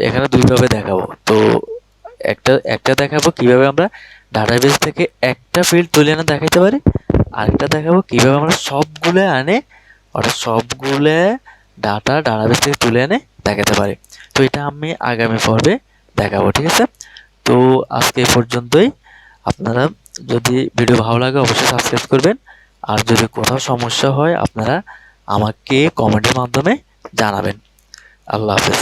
এখানে দুইভাবে দেখাবো। তো একটা দেখাবো কিভাবে আমরা ডাটাবেস থেকে একটা ফিল্ড তুলে এনে দেখাইতে পারি, আরেকটা দেখাবো কিভাবে আমরা সবগুলো আনে, অর্থাৎ সবগুলো ডাটাবেস থেকে তুলে এনে দেখাতে পারি। তো এটা আমি আগামী পর্বে দেখাবো, ঠিক আছে। তো আজকে এই পর্যন্তই। আপনারা যদি ভিডিও ভালো লাগে অবশ্যই সাবস্ক্রাইব করবেন, আর যদি কোথাও সমস্যা হয় আপনারা আমাকে কমেন্টের মাধ্যমে জানাবেন। আল্লাহ হাফেজ।